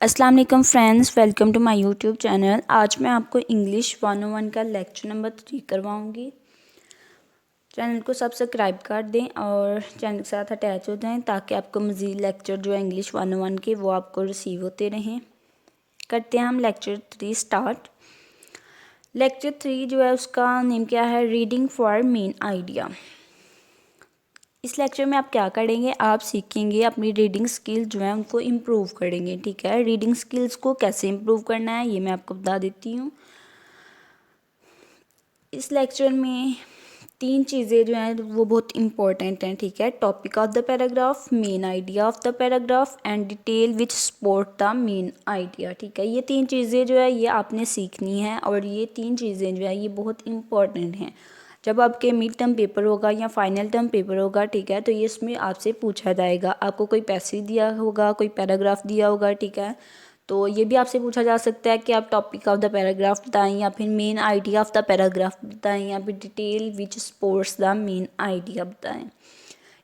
अस्सलाम वालेकुम friends, welcome to my YouTube channel. आज मैं आपको इंग्लिश 101 का लेक्चर नंबर 3 करवाऊंगी। चैनल को सब्सक्राइब कर दें और चैनल के साथ अटैच हो जाएं ताकि आपको मज़ीद लेक्चर जो है इंग्लिश 101 के वो आपको रिसीव होते रहें। करते हैं हम लेक्चर 3 स्टार्ट। लेक्चर 3 जो है उसका नेम क्या है, रीडिंग फॉर मेन आइडिया। इस लेक्चर में आप क्या करेंगे, आप सीखेंगे अपनी रीडिंग स्किल जो है उनको इम्प्रूव करेंगे। ठीक है, रीडिंग स्किल्स को कैसे इम्प्रूव करना है ये मैं आपको बता देती हूँ। इस लेक्चर में 3 चीज़ें जो हैं वो बहुत इंपॉर्टेंट हैं। ठीक है, topic of the paragraph, main idea of the paragraph and detail which support the main idea. ठीक है, ये 3 चीज़ें जो है ये आपने सीखनी है और ये 3 चीज़ें जो है ये बहुत इंपॉर्टेंट हैं। जब आपके मिड टर्म पेपर होगा या फाइनल टर्म पेपर होगा, ठीक है, तो ये इसमें आपसे पूछा जाएगा। आपको कोई पैसेज दिया होगा, कोई पैराग्राफ दिया होगा, ठीक है, तो ये भी आपसे पूछा जा सकता है कि आप टॉपिक ऑफ द पैराग्राफ बताएं या फिर main idea of the paragraph बताएं या फिर detail which supports the main idea बताएं।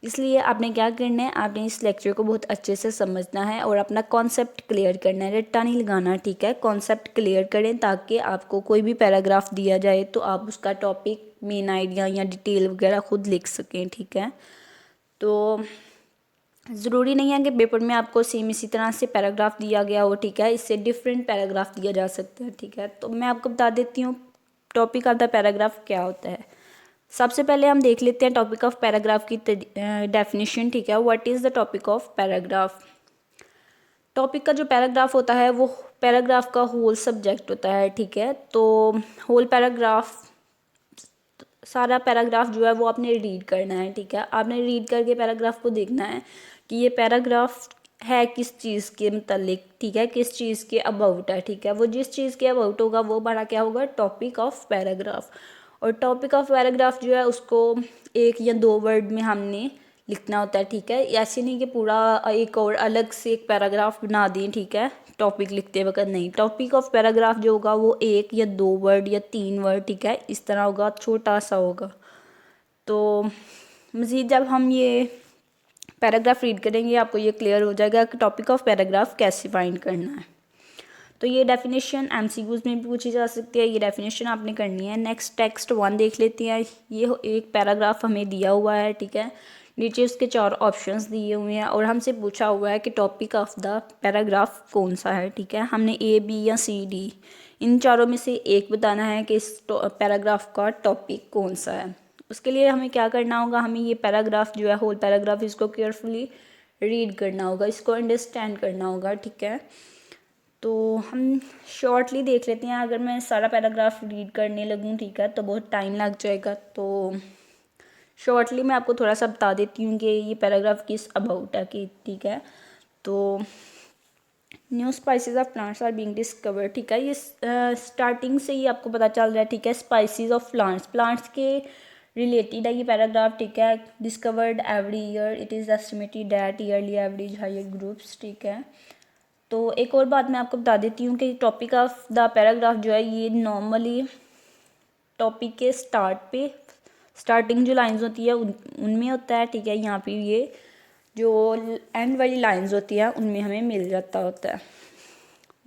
इसलिए आपने क्या करना है, आपने इस लेक्चर को बहुत अच्छे से समझना है और अपना कॉन्सेप्ट क्लियर करना है, रट्टा नहीं लगाना। ठीक है, कॉन्सेप्ट क्लियर करें ताकि आपको कोई भी पैराग्राफ दिया जाए तो आप उसका टॉपिक, मेन आइडिया या डिटेल वगैरह खुद लिख सकें। ठीक है, तो ज़रूरी नहीं है कि पेपर में आपको सेम इसी तरह से पैराग्राफ दिया गया हो। ठीक है, इससे डिफरेंट पैराग्राफ दिया जा सकता है। ठीक है, तो मैं आपको बता देती हूँ टॉपिक ऑफ द पैराग्राफ क्या होता है। सबसे पहले हम देख लेते हैं टॉपिक ऑफ पैराग्राफ की डेफिनेशन। ठीक है, what is the topic of paragraph. Topic का जो पैराग्राफ होता है वो पैराग्राफ का होल सब्जेक्ट होता है। ठीक है, तो होल पैराग्राफ, सारा पैराग्राफ जो है वो आपने रीड करना है। ठीक है, आपने रीड करके पैराग्राफ को देखना है कि ये पैराग्राफ है किस चीज़ के मतलब। ठीक है, किस चीज़ के अबाउट है। ठीक है, वो जिस चीज़ के अबाउट होगा वो हमारा क्या होगा, टॉपिक ऑफ पैराग्राफ। और टॉपिक ऑफ पैराग्राफ जो है उसको 1 या 2 वर्ड में हमने लिखना होता है। ठीक है, ऐसे नहीं कि पूरा एक और अलग से एक पैराग्राफ बना दें। ठीक है, टॉपिक लिखते वक्त नहीं, टॉपिक ऑफ पैराग्राफ जो होगा वो 1 या 2 वर्ड या 3 वर्ड, ठीक है, इस तरह होगा, छोटा सा होगा। तो मज़ीद जब हम ये पैराग्राफ रीड करेंगे आपको ये क्लियर हो जाएगा कि टॉपिक ऑफ पैराग्राफ कैसे फाइंड करना है। तो ये डेफिनेशन एमसीक्यूज़ में भी पूछी जा सकती है, ये डेफिनेशन आपने करनी है। नेक्स्ट टेक्स्ट 1 देख लेते हैं। ये एक पैराग्राफ हमें दिया हुआ है। ठीक है, नीचे उसके 4 ऑप्शंस दिए हुए हैं और हमसे पूछा हुआ है कि टॉपिक ऑफ द पैराग्राफ कौन सा है। ठीक है, हमने ए, बी या सी, डी इन चारों में से एक बताना है कि इस पैराग्राफ का टॉपिक कौन सा है। उसके लिए हमें क्या करना होगा, हमें ये पैराग्राफ जो है होल पैराग्राफ इसको केयरफुली रीड करना होगा, इसको अंडरस्टैंड करना होगा। ठीक है, तो हम शॉर्टली देख लेते हैं। अगर मैं सारा पैराग्राफ रीड करने लगूँ, ठीक है, तो बहुत टाइम लग जाएगा। तो शॉर्टली मैं आपको थोड़ा सा बता देती हूँ कि ये पैराग्राफ किस अबाउट है कि। ठीक है, तो new spices of plants are being discovered. ठीक है, ये स्टार्टिंग से ही आपको पता चल रहा है। ठीक है, स्पाइसेस ऑफ प्लांट्स, प्लांट्स के रिलेटेड है ये पैराग्राफ। ठीक है, discovered every year, it is estimated that yearly average higher groups. ठीक है, तो एक और बात मैं आपको बता देती हूँ कि टॉपिक ऑफ द पैराग्राफ जो है ये नॉर्मली टॉपिक के स्टार्ट पे, स्टार्टिंग जो लाइंस होती है उनमें होता है। ठीक है, यहाँ पे ये जो एंड वाली लाइंस होती है उनमें हमें मिल जाता होता है।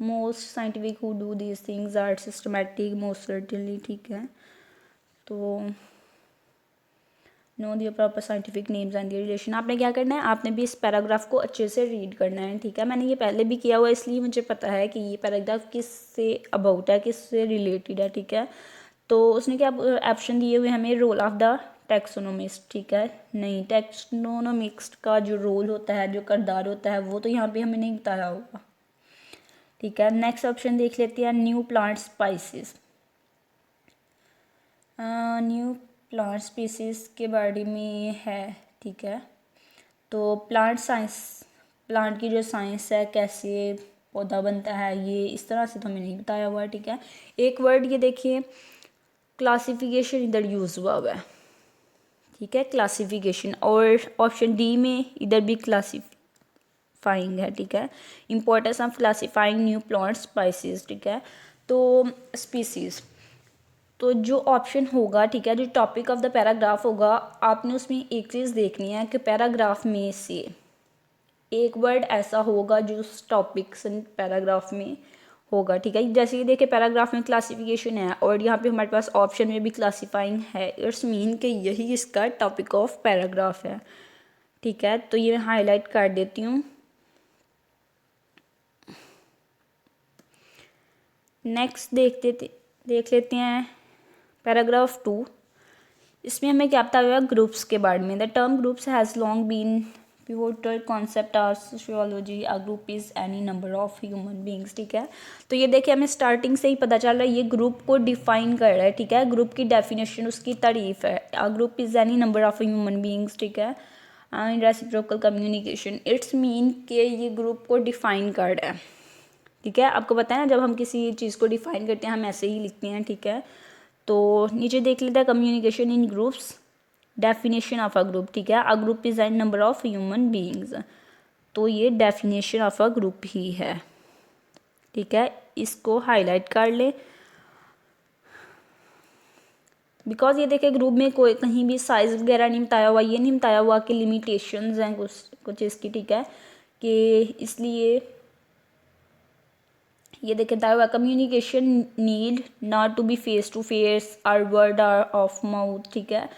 Most scientific who do these things are systematic most certainly. ठीक है, तो know their proper scientific names and their relation. आपने क्या करना है, आपने भी इस पैराग्राफ को अच्छे से रीड करना है। ठीक है, मैंने ये पहले भी किया हुआ है इसलिए मुझे पता है कि ये पैराग्राफ किस से अबाउट है, किस से रिलेटेड है। ठीक है, तो उसने क्या ऑप्शन दिए हुए हमें, रोल ऑफ द टैक्सोनोमिस्ट। ठीक है, नहीं, टैक्सोनोमिस्ट का जो रोल होता है, जो किरदार होता है वो तो यहाँ पे हमें नहीं बताया होगा। ठीक है, नेक्स्ट ऑप्शन देख लेते हैं, new plant spices. New plant species के बारे में है। ठीक है, तो प्लांट साइंस, प्लांट की जो साइंस है, कैसे पौधा बनता है, ये इस तरह से तो हमें नहीं बताया हुआ है। ठीक है, एक वर्ड ये देखिए, क्लासिफिकेशन इधर यूज़ हुआ है। ठीक है, क्लासिफिकेशन, और ऑप्शन डी में इधर भी क्लासीफाइंग है। ठीक है, importance of classifying new plant species. ठीक है, तो स्पीसीज़, तो जो ऑप्शन होगा, ठीक है, जो टॉपिक ऑफ द पैराग्राफ होगा, आपने उसमें एक चीज़ देखनी है कि पैराग्राफ में से एक वर्ड ऐसा होगा जो उस टॉपिक्स एंड पैराग्राफ में होगा, ठीक है। जैसे कि देखिए पैराग्राफ में क्लासिफिकेशन है और यहाँ पे हमारे पास ऑप्शन में भी क्लासिफाइंग है, इट्स मीन कि यही इसका टॉपिक ऑफ पैराग्राफ है, ठीक है। तो ये मैं हाईलाइट कर देती हूँ। नेक्स्ट देख लेते हैं पैराग्राफ 2। इसमें हमें क्या पता हुआ ग्रुप्स के बारे में। The term groups has long been pivotal concept of sociology. A group is any number of human beings, ठीक है। तो ये देखिए हमें स्टार्टिंग से ही पता चल रहा है ये ग्रुप को डिफाइन कर रहा है, ठीक है। ग्रुप की डेफिनेशन उसकी तारीफ है। अ group is any number of human beings, ठीक है। इन रेसिप्रोकल कम्युनिकेशन, इट्स मीन के ये ग्रुप को डिफाइन कर रहा है, ठीक है। आपको पता है ना जब हम किसी चीज़ को डिफाइन करते हैं हम ऐसे ही लिखते हैं, ठीक है। तो नीचे देख लेते हैं communication in groups, definition of a group, ठीक है। अ group is an number of human beings, तो ये डेफिनेशन ऑफ अ ग्रुप ही है, ठीक है। इसको हाईलाइट कर ले बिकॉज ये देखिए ग्रुप में कोई कहीं भी साइज़ वगैरह नहीं बताया हुआ, ये नहीं बताया हुआ कि लिमिटेशंस हैं कुछ इसकी, ठीक है। कि इसलिए ये देखे बताया हुआ communication need not to be face to face और वर्ड आर ऑफ माउथ, ठीक है।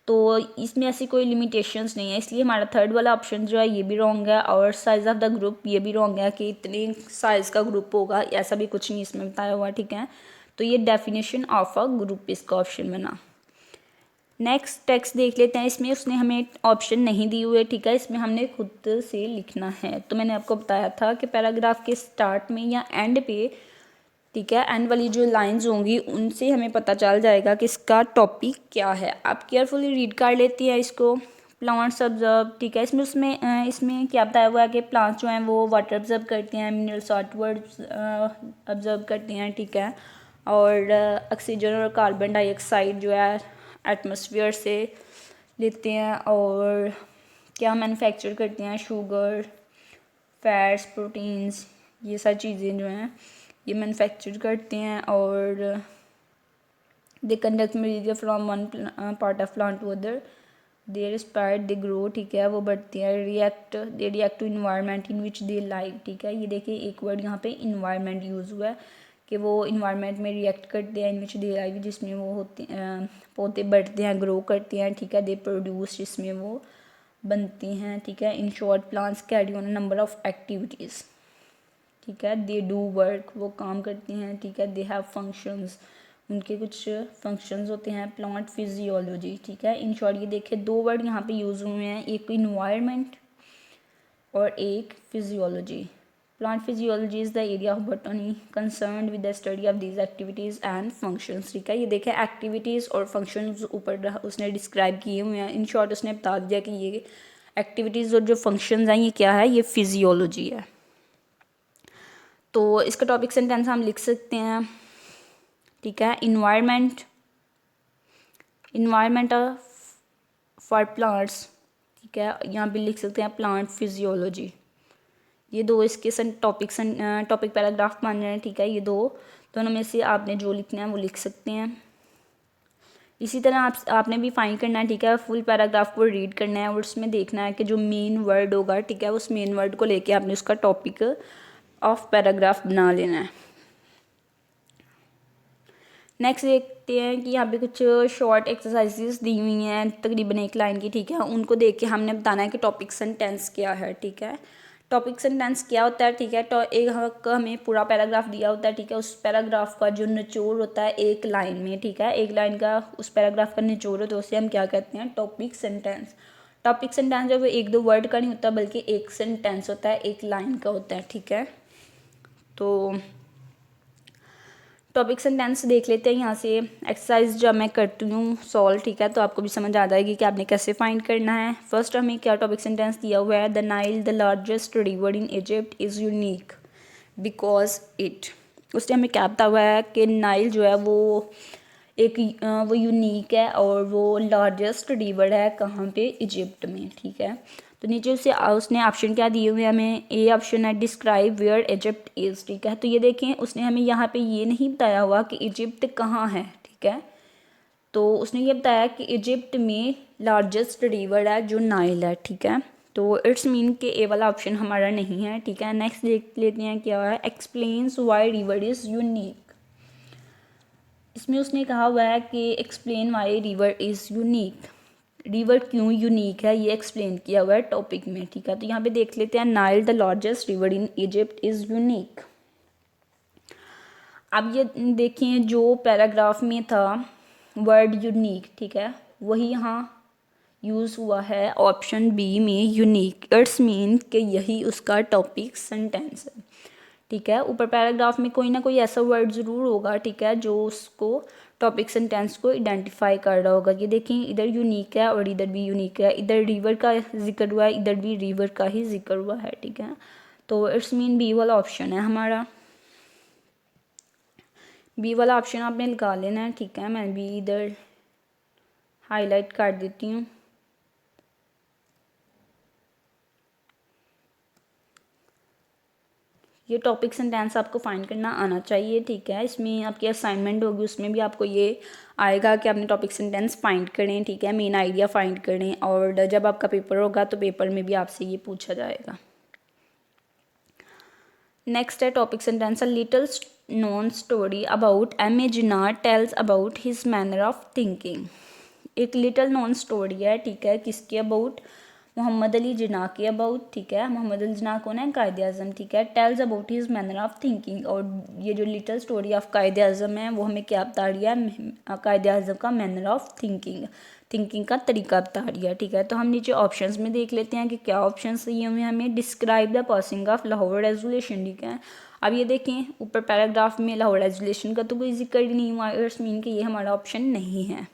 तो इसमें ऐसी कोई लिमिटेशंस नहीं है, इसलिए हमारा थर्ड वाला ऑप्शन जो है ये भी रॉन्ग है। और साइज़ ऑफ द ग्रुप ये भी रॉन्ग है कि इतने साइज़ का ग्रुप होगा, ऐसा भी कुछ नहीं इसमें बताया हुआ, ठीक है। तो ये डेफिनेशन ऑफ अ ग्रुप इसका ऑप्शन बना। नेक्स्ट टेक्स्ट देख लेते हैं। इसमें उसने हमें ऑप्शन नहीं दिए हुए, ठीक है। इसमें हमने खुद से लिखना है। तो मैंने आपको बताया था कि पैराग्राफ के स्टार्ट में या एंड पे, ठीक है, एंड वाली जो लाइंस होंगी उनसे हमें पता चल जाएगा कि इसका टॉपिक क्या है। आप केयरफुली रीड कर लेती हैं इसको। प्लांट्स ऑब्जर्व, ठीक है। इसमें क्या बताया हुआ है कि प्लांट्स जो हैं वो वाटर ऑब्जर्व करते हैं, मिनरल सॉल्ट वर्ड्स ऑब्जर्व करते हैं, ठीक है। और ऑक्सीजन और कार्बन डाइऑक्साइड जो है एटमॉस्फेयर से लेते हैं। और क्या मैन्युफैक्चर करते हैं, शुगर, फैट्स, प्रोटीन्स, ये सारी चीज़ें जो हैं ये मैन्युफैक्चर करते हैं। और they conduct malaria from one part of plant to other, they respire, they grow, ठीक है, वो बढ़ते हैं। They react to environment in which they live, ठीक है। ये देखिए एक वर्ड यहाँ पे इन्वायरमेंट यूज़ हुआ है कि वो इन्वायरमेंट में रिएक्ट करते हैं, इन विच दे लाइव जिसमें वो होते पौधे बढ़ते हैं, ग्रो करते हैं, ठीक है। दे प्रोड्यूस जिसमें वो बनते हैं, ठीक है। In short plants carry on number of activities, ठीक है। दे डू वर्क, वो काम करते हैं, ठीक है। दे हैव फंक्शंस, उनके कुछ फंक्शंस होते हैं। प्लांट फिजियोलॉजी, ठीक है। इन शॉर्ट ये देखिए दो वर्ड यहाँ पे यूज़ हुए हैं, एक इन्वायरमेंट और एक physiology. Plant physiology is the area of botany concern with the study of these activities and functions, ठीक है। ये देखें एक्टिविटीज़ और फंक्शंस ऊपर उसने डिस्क्राइब किए हुए हैं। इन शॉर्ट उसने बता दिया कि ये एक्टिविटीज़ और जो फंक्शंस हैं ये क्या है, ये फिजियोलॉजी है। तो इसका टॉपिक सेंटेंस हम लिख सकते हैं, ठीक है। इन्वायरमेंट फॉर प्लांट्स, ठीक है। यहाँ पे लिख सकते हैं प्लांट फिजियोलॉजी। ये दो इसके टॉपिक पैराग्राफ मान रहे हैं, ठीक है। ये दोनों में से आपने जो लिखना है वो लिख सकते हैं। इसी तरह आपने भी फाइंड करना है, ठीक है। फुल पैराग्राफ को रीड करना है और उसमें देखना है कि जो मेन वर्ड होगा, ठीक है, उस मेन वर्ड को लेके आपने उसका टॉपिक ऑफ पैराग्राफ बना लेना है। नेक्स्ट देखते हैं कि यहाँ पे कुछ शॉर्ट एक्सरसाइजेस दी हुई हैं तकरीबन एक लाइन की, ठीक है। उनको देख के हमने बताना है कि टॉपिक सेंटेंस क्या है, ठीक है। टॉपिक सेंटेंस क्या होता है, ठीक है। तो एक हमें पूरा पैराग्राफ दिया होता है, ठीक है। उस पैराग्राफ का जो निचोड़ होता है एक लाइन में, ठीक है, एक लाइन का उस पैराग्राफ का निचोड़ होता है, उसे हम क्या कहते हैं, टॉपिक सेंटेंस। टॉपिक सेंटेंस जो एक दो वर्ड का नहीं होता बल्कि एक सेंटेंस होता है, एक लाइन का होता है, ठीक है। तो टॉपिक सेंटेंस देख लेते हैं यहाँ से। एक्सरसाइज जब मैं करती हूँ सॉल्व, ठीक है, तो आपको भी समझ आ जाएगी कि आपने कैसे फाइंड करना है। फर्स्ट हमें क्या टॉपिक सेंटेंस दिया हुआ है, the Nile the largest river in Egypt is unique because it. उसने हमें क्या बताया हुआ है कि नाइल जो है वो वो यूनिक है और वो लार्जेस्ट रिवर है कहाँ पे, इजिप्ट में, ठीक है। तो नीचे उसने ऑप्शन क्या दिए हुए हैं हमें, ए ऑप्शन है डिस्क्राइब वेयर इजिप्ट इज़, ठीक है। तो ये देखें उसने हमें यहाँ पे ये नहीं बताया हुआ कि इजिप्ट कहाँ है, ठीक है। तो उसने ये बताया कि इजिप्ट में लार्जेस्ट रिवर है जो नाइल है, ठीक है। तो इट्स मीन कि ए वाला ऑप्शन हमारा नहीं है, ठीक है। नेक्स्ट देख लेते हैं क्या है, explains Wye river is unique. इसमें उसने कहा हुआ है कि explain Wye river is unique, river क्यों यूनिक है ये एक्सप्लेन किया हुआ है टॉपिक में, ठीक है। तो यहाँ पे देख लेते हैं, Nile the largest river in Egypt is unique. अब ये देखिए जो पैराग्राफ में था वर्ड यूनिक, ठीक है, वही यहाँ यूज़ हुआ है ऑप्शन बी में यूनिक। इट्स मीन कि यही उसका टॉपिक सेंटेंस है, ठीक है। ऊपर पैराग्राफ में कोई ना कोई ऐसा वर्ड ज़रूर होगा, ठीक है, जो उसको टॉपिक सेंटेंस को आइडेंटिफाई कर रहा होगा। ये देखिए इधर यूनिक है और इधर भी यूनिक है, इधर रिवर का जिक्र हुआ है, इधर भी रिवर का ही जिक्र हुआ है, ठीक है। तो इट्स मीन बी वाला ऑप्शन है हमारा। बी वाला ऑप्शन आपने लगा लेना है, ठीक है। मैं भी इधर हाईलाइट कर देती हूँ। ये टॉपिक सेंटेंस आपको फाइंड करना आना चाहिए, ठीक है। इसमें आपकी असाइनमेंट होगी, उसमें भी आपको ये आएगा कि आपने टॉपिक सेंटेंस फाइंड करें, ठीक है, मेन आइडिया फाइंड करें। और जब आपका पेपर होगा तो पेपर में भी आपसे ये पूछा जाएगा। नेक्स्ट है topic sentence, a little known story about M A Jinnah tells about his manner of thinking. एक लिटिल नोन स्टोरी है, ठीक है, किसके अबाउट, मोहम्मद अली जिन्ना के अबाउट, ठीक है। मोहम्मद अली जिन्ना कौन है, कायद आज़म, ठीक है। Tales about his manner of thinking, और ये जो लिटिल स्टोरी ऑफ कायद आज़म है वो हमें क्या बता रही है, कायद आज़म का मैनर ऑफ थिंकिंग, थिंकिंग का तरीका बता रही है, ठीक है। तो हम नीचे ऑप्शंस में देख लेते हैं कि क्या ऑप्शंस ये हुए हमें। Describe the passing of Lahore resolution, ठीक है। अब ये देखें ऊपर पैराग्राफ में लाहौर रेजोल्यूशन का तो कोई जिक्र ही नहीं हुआ, इट्स मीन कि ये हमारा ऑप्शन नहीं है।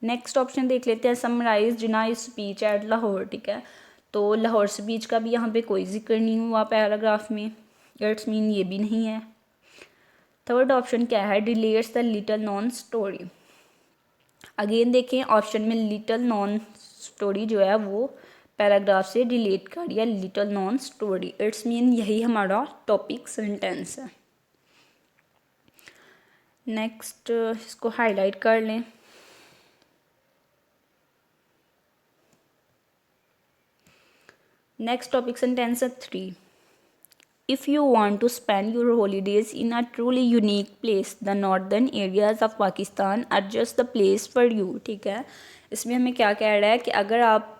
नेक्स्ट ऑप्शन देख लेते हैं, summarise Jinnah speech at Lahore, ठीक है। तो लाहौर स्पीच का भी यहाँ पे कोई जिक्र नहीं हुआ पैराग्राफ में, इट्स मीन ये भी नहीं है। थर्ड ऑप्शन क्या है, relates the little non story. Again देखें ऑप्शन में लिटिल नॉन स्टोरी जो है वो पैराग्राफ से रिलेट कर रही है, little non story, it's mean यही हमारा टॉपिक सेंटेंस है। नेक्स्ट इसको हाईलाइट कर लें। नेक्स्ट टॉपिक सेंटेंस है 3। If you want to spend your holidays in a truly unique place, the northern areas of Pakistan are just the place for you, ठीक है। इसमें हमें क्या कह रहा है कि अगर आप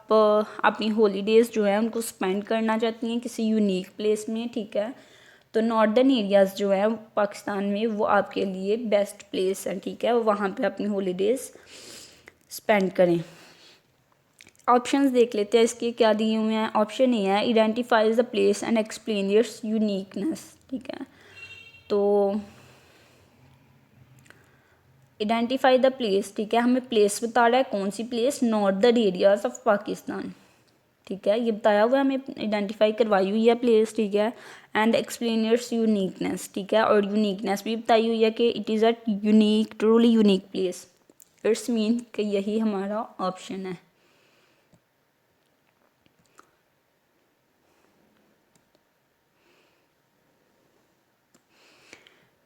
अपनी हॉलीडेज़ जो है उनको स्पेंड करना चाहती हैं किसी यूनिक प्लेस में, ठीक है, तो नॉर्दर्न एरियाज़ जो है पाकिस्तान में वो आपके लिए बेस्ट प्लेस है, ठीक है। वहाँ पे अपनी हॉलीडेज़ स्पेंड करें। ऑप्शंस देख लेते हैं इसके क्या दिए हुए हैं। ऑप्शन ए है, identifies the place and explain it's uniqueness, ठीक है। तो आइडेंटिफाई द प्लेस, ठीक है, हमें प्लेस बता रहा है, कौन सी place, northern areas of Pakistan, ठीक है, ये बताया हुआ है, हमें आइडेंटिफाई करवाई हुई है प्लेस, ठीक है। एंड एक्सप्लेन इट्स यूनिकनेस, ठीक है, और यूनिकनेस भी बताई हुई है कि it is a unique, truly unique place, it's mean कि यही हमारा ऑप्शन है।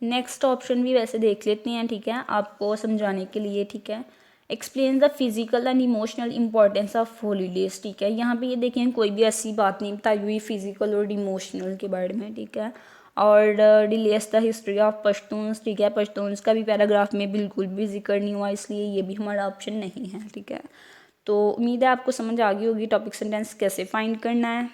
नेक्स्ट ऑप्शन भी वैसे देख लेते हैं, ठीक है, आपको समझाने के लिए, ठीक है। Explain the physical and emotional importance of holidays, ठीक है। यहाँ पे ये देखें कोई भी ऐसी बात नहीं बताई हुई फिजिकल और इमोशनल के बारे में, ठीक है। और relates the history of Pashtuns, ठीक है, पश्तून्स का भी पैराग्राफ में बिल्कुल भी जिक्र नहीं हुआ, इसलिए ये भी हमारा ऑप्शन नहीं है, ठीक है। तो उम्मीद है आपको समझ आ गई होगी टॉपिक सेंटेंस कैसे फाइंड करना है।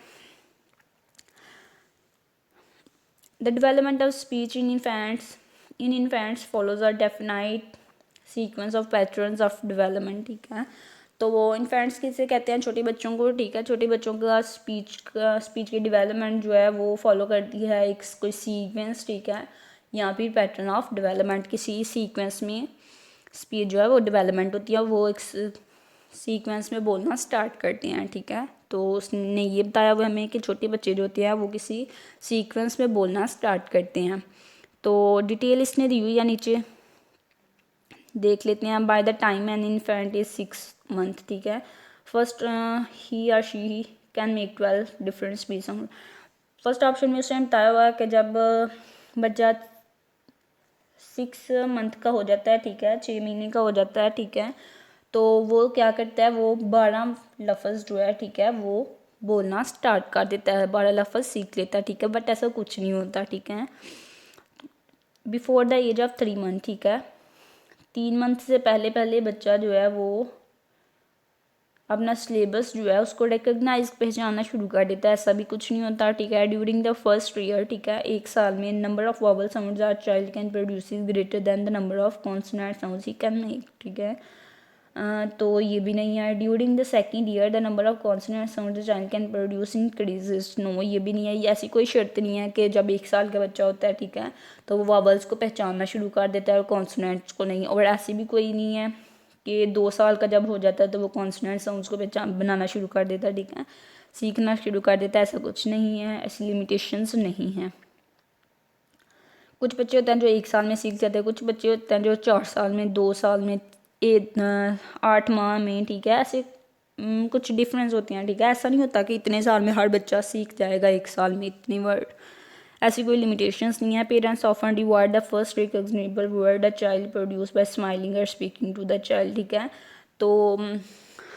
The development of speech in infants follows a definite sequence of patterns of development, ठीक है। तो वो इन्फेंट्स किसे कहते हैं, छोटे बच्चों को, ठीक है। छोटे बच्चों का स्पीच की डेवलपमेंट जो है वो फॉलो करती है एक कोई सीक्वेंस, ठीक है, यहाँ पे पैटर्न ऑफ डेवलपमेंट, किसी सीक्वेंस में स्पीच जो है वो डेवलपमेंट होती है, वो एक सीक्वेंस में बोलना स्टार्ट करते हैं, ठीक है। तो उसने ये बताया हुआ हमें कि छोटे बच्चे जो होते हैं वो किसी सीक्वेंस में बोलना स्टार्ट करते हैं। तो डिटेल इसने दी हुई है नीचे, देख लेते हैं। By the time an infant is 6 month, ठीक है, फर्स्ट ही और she can make 12 different speech. First option में उसने बताया हुआ है कि जब बच्चा 6 मंथ का हो जाता है, ठीक है, 6 महीने का हो जाता है, ठीक है, तो वो क्या करता है, वो 12 लफ्ज़ जो है, ठीक है, वो बोलना स्टार्ट कर देता है, 12 लफ्ज़ सीख लेता है, ठीक है। बट ऐसा कुछ नहीं होता, ठीक है। Before the age of 3 month, ठीक है, 3 मंथ से पहले पहले बच्चा जो है वो अपना सिलेबस जो है उसको रिकग्नाइज पहचानना शुरू कर देता है। ऐसा भी कुछ नहीं होता, ठीक है। ड्यूरिंग द फर्स्ट ईयर, ठीक है, 1 साल में number of vowel sounds are child can produce is greater than the number of consonant sounds he can make, ठीक है। तो ये भी नहीं है। During the second year the number of consonant sound child can produce increases, no, ये भी नहीं है। ये ऐसी कोई शर्त नहीं है कि जब 1 साल का बच्चा होता है, ठीक है, तो वो वॉवल्स को पहचानना शुरू कर देता है और कॉन्सोनेंट्स को नहीं। और ऐसी भी कोई नहीं है कि 2 साल का जब हो जाता है तो वो कॉन्सोनेंट साउंड्स को पहचान बनाना शुरू कर देता है, ठीक है, सीखना शुरू कर देता है। ऐसा कुछ नहीं है, ऐसी लिमिटेशंस नहीं हैं। कुछ बच्चे होते हैं जो 1 साल में सीख जाते हैं, कुछ बच्चे होते हैं जो 4 साल में, 2 साल में, 8 माह में, ठीक है। ऐसे कुछ डिफरेंस होते हैं, ठीक है। ऐसा नहीं होता कि इतने साल में हर बच्चा सीख जाएगा 1 साल में इतने वर्ड, ऐसी कोई लिमिटेशंस नहीं है। Parents often reward the first recognizable word the child produce by smiling और स्पीकिंग टू द चाइल्ड, ठीक है। तो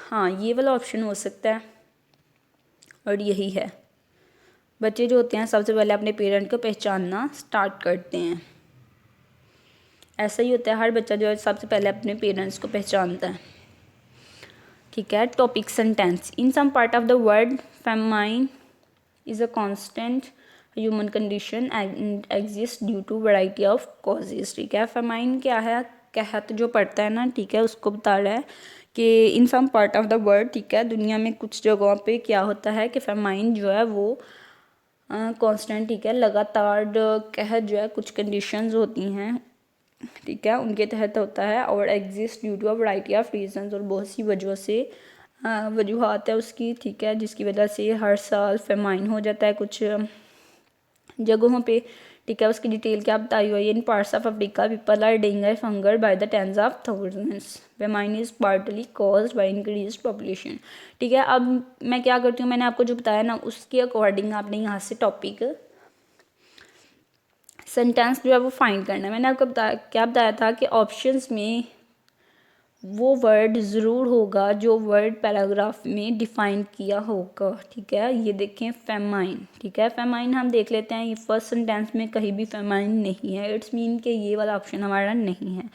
हाँ, ये वाला ऑप्शन हो सकता है और यही है। बच्चे जो होते हैं सबसे पहले अपने पेरेंट को पहचानना स्टार्ट करते हैं। ऐसा ही होता है, हर बच्चा जो है सबसे पहले अपने पेरेंट्स को पहचानता है, ठीक है। Topic sentence, in some part of the world famine is a constant human condition and exist due to variety of causes, ठीक है। फेमाइन क्या है, कहत जो पढ़ता है ना, ठीक है, उसको बता रहा है कि in some part of the world, ठीक है, दुनिया में कुछ जगहों पे क्या होता है कि फेमाइन जो है वो कांस्टेंट, ठीक है, लगातार कहत जो है कुछ कंडीशंस होती हैं, ठीक है, उनके तहत होता है। और exist due to a variety of reasons, और बहुत सी वजहों से वजूहत है उसकी, ठीक है, जिसकी वजह से हर साल फेमाइन हो जाता है कुछ जगहों पे, ठीक है। उसकी डिटेल क्या बताई हुई है, in parts of Africa people are dying of hunger by the tens of thousands, famine is partly caused by increase population, ठीक है। अब मैं क्या करती हूँ, मैंने आपको जो बताया ना उसके अकॉर्डिंग आपने यहाँ से टॉपिक सेंटेंस जो है वो फाइंड करना है। मैंने आपको बताया था कि ऑप्शंस में वो वर्ड ज़रूर होगा जो वर्ड पैराग्राफ में डिफाइन किया होगा, ठीक है। ये देखें फेमाइन, ठीक है, फेमाइन हम देख लेते हैं, ये फर्स्ट सेंटेंस में कहीं भी फेमाइन नहीं है, इट्स मीन कि ये वाला ऑप्शन हमारा नहीं है।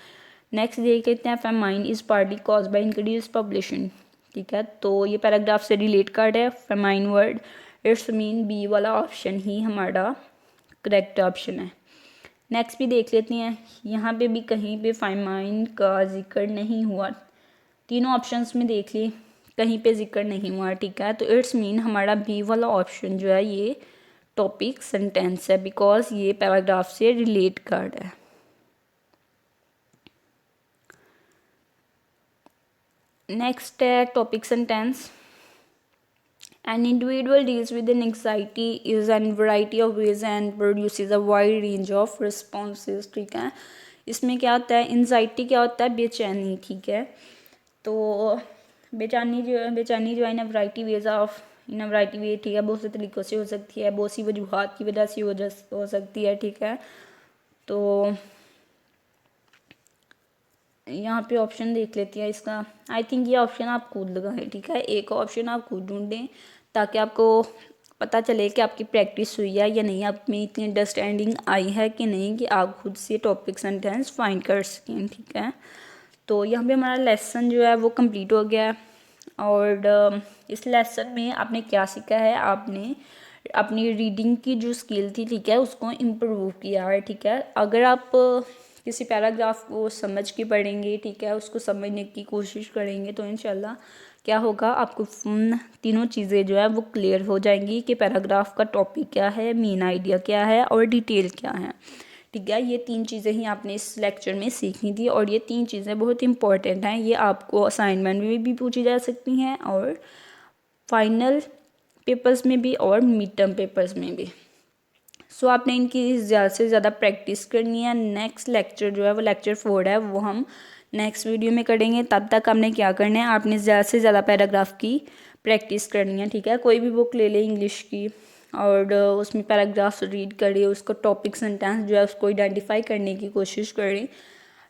नेक्स्ट देख लेते हैं, famine is partly cause by increase population, ठीक है, तो ये पैराग्राफ से रिलेट कर है famine word, it's mean B वाला ऑप्शन ही हमारा करेक्ट ऑप्शन है। नेक्स्ट भी देख लेते हैं, यहाँ पे भी कहीं पे फेमाइन का जिक्र नहीं हुआ, तीनों ऑप्शंस में देख लिए कहीं पे जिक्र नहीं हुआ, ठीक है, तो इट्स मीन हमारा बी वाला ऑप्शन जो है ये टॉपिक सेंटेंस है, बिकॉज ये पैराग्राफ से रिलेट कर है। नेक्स्ट है topic sentence, An individual deals with an anxiety is a variety of ways and produces a wide range of responses, ठीक है। इसमें क्या होता है, एंजाइटी क्या होता है, बेचैनी, ठीक है। तो बेचैनी जो है इन वैरायटी वेज ठीक है, बहुत से तरीक़ों से हो सकती है, बहुत सी वजूहात की वजह से हो सकती है, ठीक है। तो यहाँ पे ऑप्शन देख लेते हैं इसका, आई थिंक ये ऑप्शन आप खुद लगाएं, ठीक है, एक ऑप्शन आप खुद ढूंढें ताकि आपको पता चले कि आपकी प्रैक्टिस हुई है या नहीं, आप में इतनी अंडरस्टैंडिंग आई है कि नहीं कि आप खुद से टॉपिक सेंटेंस फाइंड कर सकें, ठीक है। तो यहाँ पे हमारा लेसन जो है वो कंप्लीट हो गया है, और इस लेसन में आपने क्या सीखा है, आपने अपनी रीडिंग की जो स्किल थी, ठीक है, उसको इम्प्रूव किया है, ठीक है। अगर आप किसी पैराग्राफ को समझ के पढ़ेंगे, ठीक है, उसको समझने की कोशिश करेंगे तो इंशाल्लाह क्या होगा, आपको तीनों चीज़ें जो है वो क्लियर हो जाएंगी कि पैराग्राफ का टॉपिक क्या है, मेन आइडिया क्या है और डिटेल क्या है, ठीक है। ये 3 चीज़ें ही आपने इस लेक्चर में सीखनी थी, और ये 3 चीज़ें बहुत इंपॉर्टेंट हैं, ये आपको असाइनमेंट में भी पूछी जा सकती हैं और फाइनल पेपर्स में भी और मिड टर्म पेपर्स में भी। सो आपने इनकी ज़्यादा से ज़्यादा प्रैक्टिस करनी है। नेक्स्ट लेक्चर जो है वो लेक्चर 4 है, वो हम नेक्स्ट वीडियो में करेंगे। तब तक आपने क्या करना है, आपने ज़्यादा से ज़्यादा पैराग्राफ की प्रैक्टिस करनी है, ठीक है। कोई भी बुक ले लें इंग्लिश की और उसमें पैराग्राफ्स रीड करें, उसको टॉपिक सेंटेंस जो है उसको आइडेंटिफाई करने की कोशिश करें।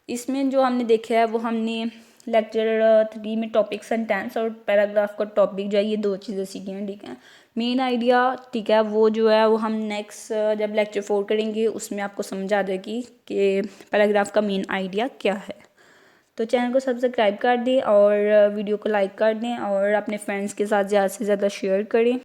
इसमें जो हमने देखा है वो हमने लेक्चर 3 में टॉपिक सेंटेंस और पैराग्राफ का टॉपिक जो है ये 2 चीज़ें सीखी हैं, ठीक है। मेन आइडिया, ठीक है, वो जो है वो हम नेक्स्ट जब लेक्चर 4 करेंगे उसमें आपको समझ आ जाएगी कि पैराग्राफ का मेन आइडिया क्या है। तो चैनल को सब्सक्राइब कर दें और वीडियो को लाइक कर दें और अपने फ्रेंड्स के साथ ज़्यादा से ज़्यादा शेयर करें।